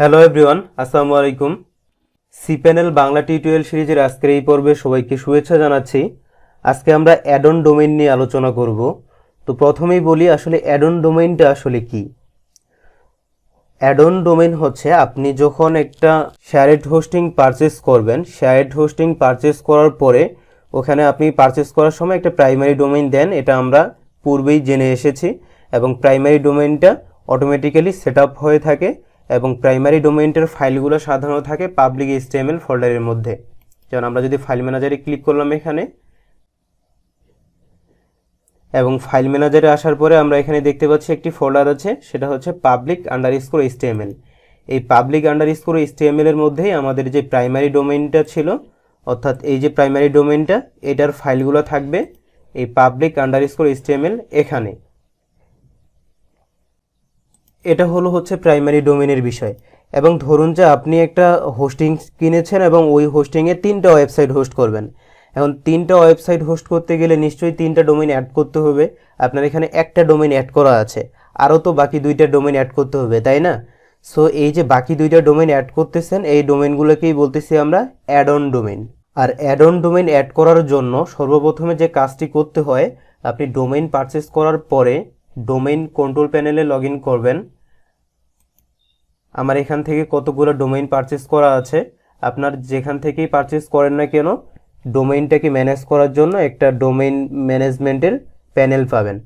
Hello everyone, আসসালামু আলাইকুম। cPanel Bangla tutorial সিরিজের আজকের এই পর্বে সবাইকে শুভেচ্ছা জানাচ্ছি। আজকে আমরা অ্যাড অন ডোমেইন নিয়ে আলোচনা করব। তো প্রথমেই বলি আসলে অ্যাড অন ডোমেইনটা আসলে কি। অ্যাড অন ডোমেইন হচ্ছে আপনি যখন একটা শেয়ারেড হোস্টিং পারচেস করবেন, শেয়ারেড হোস্টিং পারচেস করার পরে ওখানে আপনি পারচেস করার সময় একটা প্রাইমারি ডোমেইন দেন, এটা আমরা পূর্বেই জেনে এসেছি, এবং প্রাইমারি ডোমেইনটা অটোমেটিক্যালি সেট আপ হয়ে থাকে এবং প্রাইমারি ডোমেইনটার ফাইলগুলো সাধারণত থাকে পাবলিক HTML ফোল্ডারের মধ্যে। যেমন আমরা যদি ফাইল ম্যানেজারে ক্লিক করলাম এখানে, এবং ফাইল ম্যানেজারে আসার পরে আমরা এখানে দেখতে পাচ্ছি একটি ফোল্ডার আছে, সেটা হচ্ছে public_html। এই public_html এর মধ্যেই আমাদের যে প্রাইমারি ডোমেইনটা ছিল, অর্থাৎ এই যে প্রাইমারি ডোমেইনটা, এটার ফাইলগুলো থাকবে এই public_html এখানে। এটা হচ্ছে প্রাইমারি ডোমেইনের বিষয়। এবং ধরুন যে আপনি একটা হোস্টিং কিনেছেন এবং ওই হোস্টিংয়ে 3টা ওয়েবসাইট হোস্ট করবেন। এখন 3টা ওয়েবসাইট হোস্ট করতে গেলে নিশ্চয়ই 3টা ডোমেইন অ্যাড করতে হবে। আপনার এখানে একটা ডোমেইন অ্যাড করা আছে, আরও তো বাকি 2টা ডোমেইন অ্যাড করতে হবে, তাই না? সো এই যে বাকি 2টা ডোমেইন অ্যাড করতেছেন, এই ডোমেইনগুলোকেই বলতেছি আমরা অ্যাড অন ডোমেইন। আর অ্যাড অন ডোমেইন অ্যাড করার জন্য সর্বপ্রথমে যে কাজটি করতে হয়, আপনি ডোমেইন পারচেস করার পরে ডোমেইন কন্ট্রোল প্যানেলে লগ ইন করবেন। আমার এখান থেকে কতগুলো ডোমেইন পারচেস করা আছে, আপনার যেখান থেকেই পারচেস করেন না কেন, ডোমেইনটাকে ম্যানেজ করার জন্য একটা ডোমেইন ম্যানেজমেন্টের প্যানেল পাবেন।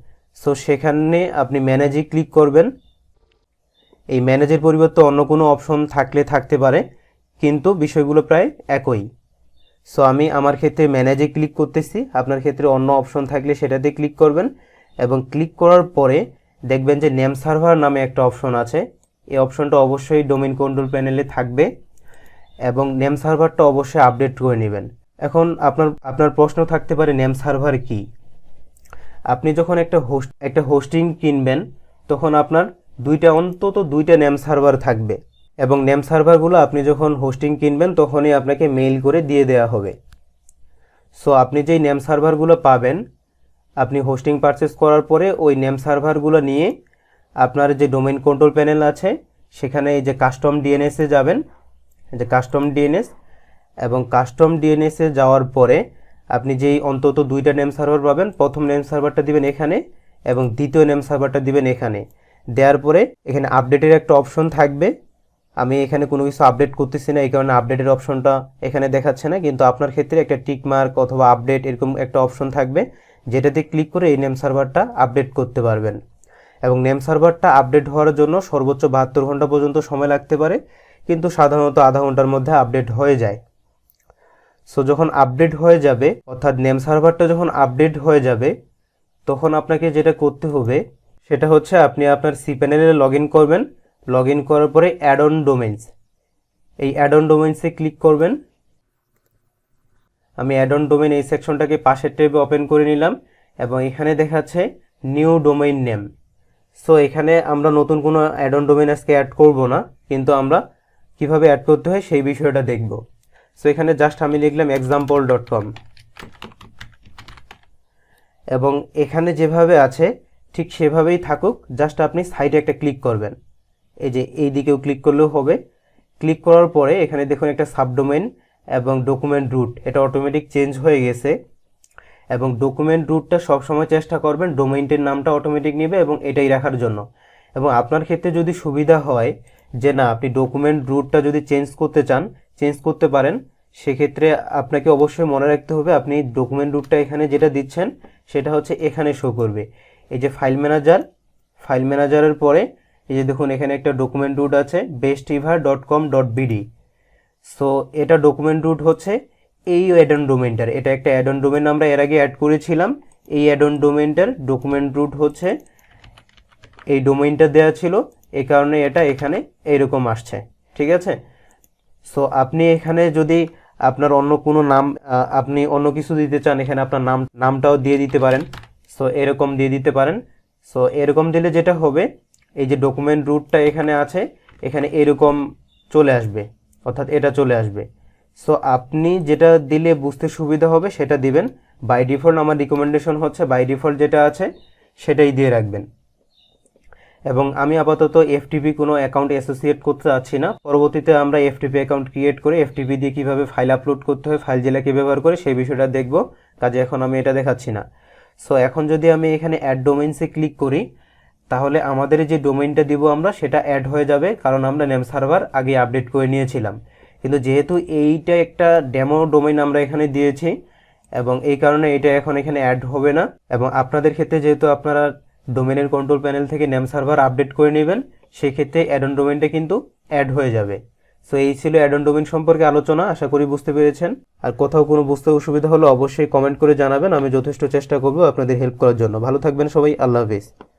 সো সেখানে আপনি ম্যানেজে ক্লিক করবেন। এই ম্যানেজের পরিবর্তে অন্য কোনো অপশন থাকলে থাকতে পারে, কিন্তু বিষয়গুলো প্রায় একই। সো আমি আমার ক্ষেত্রে ম্যানেজে ক্লিক করতেছি, আপনার ক্ষেত্রে অন্য অপশন থাকলে সেটাতে ক্লিক করবেন, এবং ক্লিক করার পরে দেখবেন যে নেম সার্ভার নামে একটা অপশন আছে। এই অপশনটা অবশ্যই ডোমেইন কন্ট্রোল প্যানেলে থাকবে, এবং নেম সার্ভারটা অবশ্যই আপডেট করে নেবেন। এখন আপনার প্রশ্ন থাকতে পারে নেম সার্ভার কি। আপনি যখন একটা হোস্টিং কিনবেন, তখন আপনার অন্তত দুইটা নেম সার্ভার থাকবে, এবং নেম সার্ভারগুলো আপনি যখন হোস্টিং কিনবেন তখনই আপনাকে মেইল করে দিয়ে দেওয়া হবে। সো আপনি যেই নেম সার্ভারগুলো পাবেন, আপনি হোস্টিং পারচেস করার পরে ওই নেম সার্ভারগুলো নিয়ে আপনার যে ডোমেইন কন্ট্রোল প্যানেল আছে সেখানে এই যে কাস্টম ডিএনএসে যাবেন, এই যে কাস্টম ডিএনএস, এবং কাস্টম ডিএনএসে যাওয়ার পরে আপনি যেই অন্তত 2টা নেম সার্ভার পাবেন, প্রথম নেম সার্ভারটা দিবেন এখানে এবং দ্বিতীয় নেম সার্ভারটা দিবেন এখানে। দেওয়ার পরে এখানে আপডেটের একটা অপশন থাকবে। আমি এখানে কোনো কিছু আপডেট করতেছি না, এই কারণে আপডেটের অপশনটা এখানে দেখাচ্ছে না, কিন্তু আপনার ক্ষেত্রে একটা টিক মার্ক অথবা আপডেট এরকম একটা অপশন থাকবে, যেটাতে ক্লিক করে এই নেম সার্ভারটা আপডেট করতে পারবেন। এবং নেম সার্ভারটা আপডেট হওয়ার জন্য সর্বোচ্চ 72 ঘন্টা পর্যন্ত সময় লাগতে পারে, কিন্তু সাধারণত আধা ঘন্টার মধ্যে আপডেট হয়ে যায়। সো যখন আপডেট হয়ে যাবে, অর্থাৎ নেম সার্ভারটা যখন আপডেট হয়ে যাবে, তখন আপনাকে যেটা করতে হবে সেটা হচ্ছে আপনি আপনার cPanel-এ লগ ইন করবেন। লগ ইন করার পরে অ্যাড অন ডোমেইনস, এই অ্যাড অন ডোমেইনসে ক্লিক করবেন। আমি অ্যাড অন ডোমেইন এই সেকশনটাকে পাশের ট্যাবে ওপেন করে নিলাম, এবং এখানে দেখাচ্ছে নিউ ডোমেইন নেম। সো এখানে আমরা নতুন কোনো অ্যাড অন ডোমেইন আজকে অ্যাড করব না, কিন্তু আমরা কিভাবে অ্যাড করতে হয় সেই বিষয়টা দেখব। সো এখানে জাস্ট আমি লিখলাম example.com, এবং এখানে যেভাবে আছে ঠিক সেভাবেই থাকুক, জাস্ট আপনি সাইডে একটা ক্লিক করবেন। এই যে এই দিকেও ক্লিক করলেও হবে। ক্লিক করার পরে এখানে দেখুন একটা সাবডোমেইন এবং ডকুমেন্ট রুট, এটা অটোমেটিক চেঞ্জ হয়ে গেছে। এবং ডকুমেন্ট রুটটা সবসময় চেষ্টা করবেন ডোমেইনটির নামটা অটোমেটিক নেবে এবং এটাই রাখার জন্য। এবং আপনার ক্ষেত্রে যদি সুবিধা হয় যে না, আপনি ডকুমেন্ট রুটটা যদি চেঞ্জ করতে চান, চেঞ্জ করতে পারেন। সেক্ষেত্রে আপনাকে অবশ্যই মনে রাখতে হবে আপনি ডকুমেন্ট রুটটা এখানে যেটা দিচ্ছেন সেটা হচ্ছে এখানে শো করবে। এই যে ফাইল ম্যানেজারের পরে এই যে দেখুন এখানে একটা ডকুমেন্ট রুট আছে bestiver.com.bd। সো এটা ডকুমেন্ট রুট হচ্ছে এই অ্যাড অন ডোমেইনটার, এটা একটা অ্যাড অন ডোমেইন আমরা এর আগে অ্যাড করেছিলাম। এই অ্যাড অন ডোমেইনটার ডকুমেন্ট রুট হচ্ছে এই ডোমেইনটা দেওয়া ছিল, এই কারণে এটা এখানে এইরকম আসছে, ঠিক আছে? সো আপনি এখানে যদি আপনার অন্য কোনো নাম, আপনি অন্য কিছু দিতে চান, এখানে আপনার নামটাও দিয়ে দিতে পারেন। সো এরকম দিয়ে দিতে পারেন। সো এরকম দিলে যেটা হবে, এই যে ডকুমেন্ট রুটটা এখানে আছে, এখানে এরকম চলে আসবে, অর্থাৎ এটা চলে আসবে। সো আপনি যেটা দিলে বুঝতে সুবিধা হবে সেটা দিবেন। বাই ডিফল্ট আমার রিকমেন্ডেশন হচ্ছে বাই ডিফল্ট যেটা আছে সেটাই দিয়ে রাখবেন। এবং আমি আপাতত এফটিপি কোনো অ্যাকাউন্ট অ্যাসোসিয়েট করতে চাচ্ছি না। পরবর্তীতে আমরা এফটিপি অ্যাকাউন্ট ক্রিয়েট করে এফটিপি দিয়ে কীভাবে ফাইল আপলোড করতে হয়, ফাইল জেলা কী ব্যবহার করে সেই বিষয়টা দেখব, কাজে এখন আমি এটা দেখাচ্ছি না। সো এখন যদি আমি এখানে অ্যাড ডোমেইনসে ক্লিক করি, তাহলে আমাদের যে ডোমেইনটা দিব আমরা সেটা অ্যাড হয়ে যাবে, কারণ আমরা নেম সার্ভার আগে আপডেট করে নিয়েছিলাম। কিন্তু যেহেতু এইটা একটা ডেমো ডোমেইন আমরা এখানে দিয়েছি এবং এই কারণে এটা এখন এখানে অ্যাড হবে না। এবং আপনাদের ক্ষেত্রে যেহেতু আপনারা ডোমেইনের কন্ট্রোল প্যানেল থেকে নেম সার্ভার আপডেট করে নেবেন, সেক্ষেত্রে অ্যাড অন ডোমেইনটা কিন্তু অ্যাড হয়ে যাবে। সো এই ছিল অ্যাড অন ডোমেইন সম্পর্কে আলোচনা, আশা করি বুঝতে পেরেছেন। আর কোথাও কোনো বুঝতে অসুবিধা হলে অবশ্যই কমেন্ট করে জানাবেন, আমি যথেষ্ট চেষ্টা করব আপনাদের হেল্প করার জন্য। ভালো থাকবেন সবাই, আল্লাহ হাফিজ।